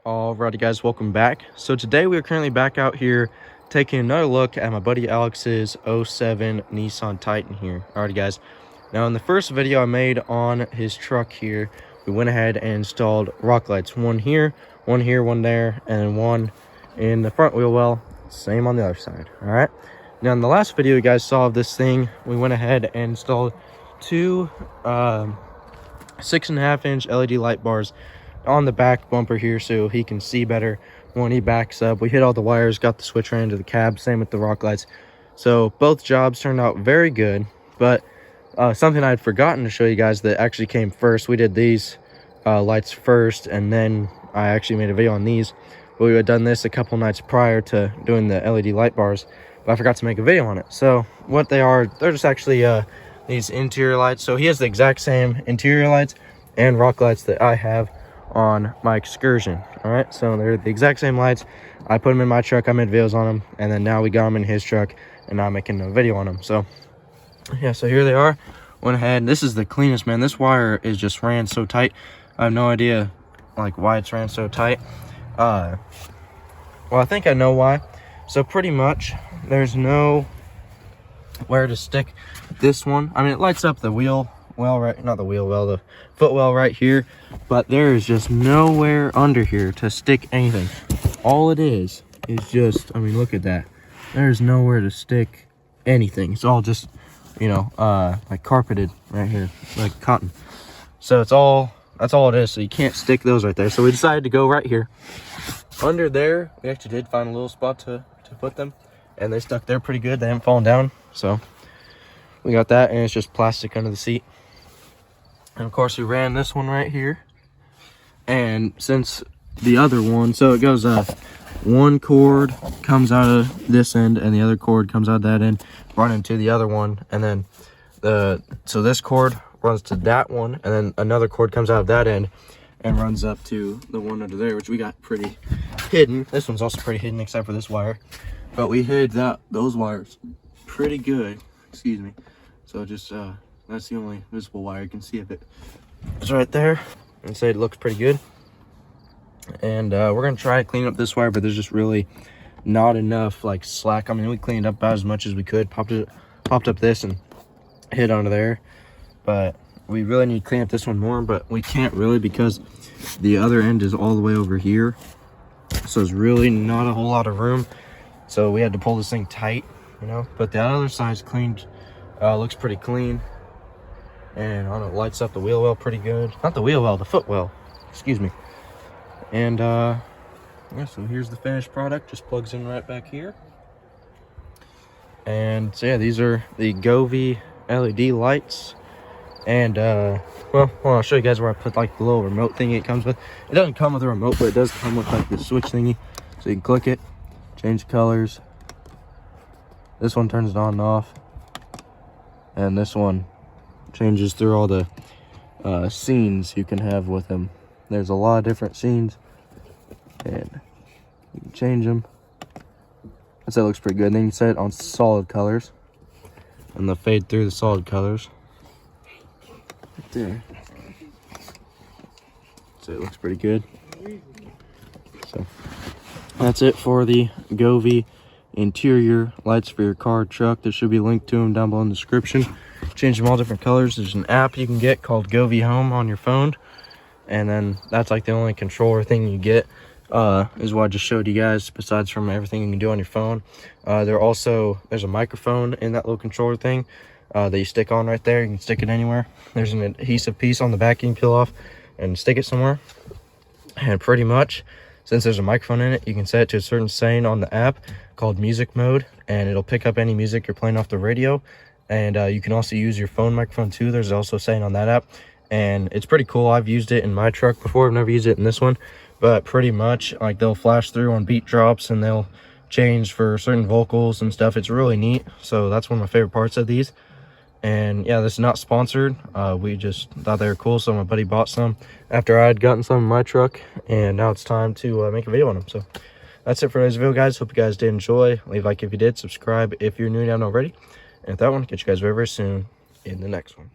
Alrighty guys, welcome back. So today we are currently back out here taking another look at my buddy Alex's 07 Nissan Titan here. Alrighty guys, now in the first video I made on his truck here, we went ahead and installed rock lights. One here, one there, and then one in the front wheel well, same on the other side. Alright, now in the last video you guys saw of this thing, we went ahead and installed two 6.5 inch LED light bars on the back bumper here so he can see better when he backs up. We hit all the wires, got the switch right into the cab, same with the rock lights. So both jobs turned out very good, but something I had forgotten to show you guys that actually came first. We did these lights first, and then I actually made a video on these. But we had done this a couple nights prior to doing the LED light bars, but I forgot to make a video on it. So what they are, they're just actually these interior lights. So he has the exact same interior lights and rock lights that I have on my Excursion. All right, so they're the exact same lights. I put them in my truck, I made videos on them, and then now we got them in his truck, and now I'm making a video on them. So yeah, so here they are. Went ahead, this is the cleanest, man. This wire is just ran so tight. I have no idea like why it's ran so tight. Well, I think I know why. So pretty much there's no where to stick this one. I mean, it lights up the wheel well, right, not the wheel well, the footwell right here, but there is just nowhere under here to stick anything. All it is just, I mean, look at that. There's nowhere to stick anything. It's all just, you know, like carpeted right here, like cotton. So it's all, that's all it is. So you can't stick those right there. So we decided to go right here under there. We actually did find a little spot to put them, and they stuck there pretty good. They haven't fallen down. So we got that, and it's just plastic under the seat. And of course we ran this one right here, and since the other one, so it goes one cord comes out of this end and the other cord comes out that end, running to the other one, and then so this cord runs to that one, and then another cord comes out of that end and runs up to the one under there, which we got pretty hidden. This one's also pretty hidden except for this wire, but we hid those wires pretty good, excuse me. So just that's the only visible wire you can see of it. It's right there, and say it looks pretty good. And we're gonna try to clean up this wire, but there's just really not enough like slack. I mean, we cleaned up about as much as we could, popped up this and hit onto there, but we really need to clean up this one more, but we can't really because the other end is all the way over here, so there's really not a whole lot of room. So we had to pull this thing tight, you know. But the other side's cleaned, looks pretty clean. And I don't know, it lights up the wheel well pretty good. Not the wheel well, the foot well, excuse me. And yeah, so here's the finished product, just plugs in right back here. And so yeah, these are the Govee LED lights. And well, I'll show you guys where I put like the little remote thingy it comes with. It doesn't come with a remote, but it does come with like the switch thingy, so you can click it, change the colors. This one turns it on and off, and this one changes through all the scenes you can have with them. There's a lot of different scenes, and you can change them. That looks pretty good. And then you set it on solid colors, and they'll fade through the solid colors right there. So it looks pretty good. So that's it for the Govee interior lights for your car or truck. There should be a link to them down below in the description. Change them all different colors. There's an app you can get called Govee Home on your phone, and then that's like the only controller thing you get, is what I just showed you guys, besides from everything you can do on your phone. There's a microphone in that little controller thing that you stick on right there. You can stick it anywhere. There's an adhesive piece on the back you can peel off and stick it somewhere. And pretty much, since there's a microphone in it, you can set it to a certain setting on the app called music mode, and it'll pick up any music you're playing off the radio. And you can also use your phone microphone too. There's also a setting on that app, and it's pretty cool. I've used it in my truck before. I've never used it in this one, but pretty much like they'll flash through on beat drops, and they'll change for certain vocals and stuff. It's really neat. So that's one of my favorite parts of these. And yeah, this is not sponsored. We just thought they were cool, so my buddy bought some after I had gotten some in my truck, and now it's time to make a video on them. So that's it for today's video, guys. Hope you guys did enjoy. Leave a like if you did, subscribe if you're new down already. And with that one, catch you guys very, very soon in the next one.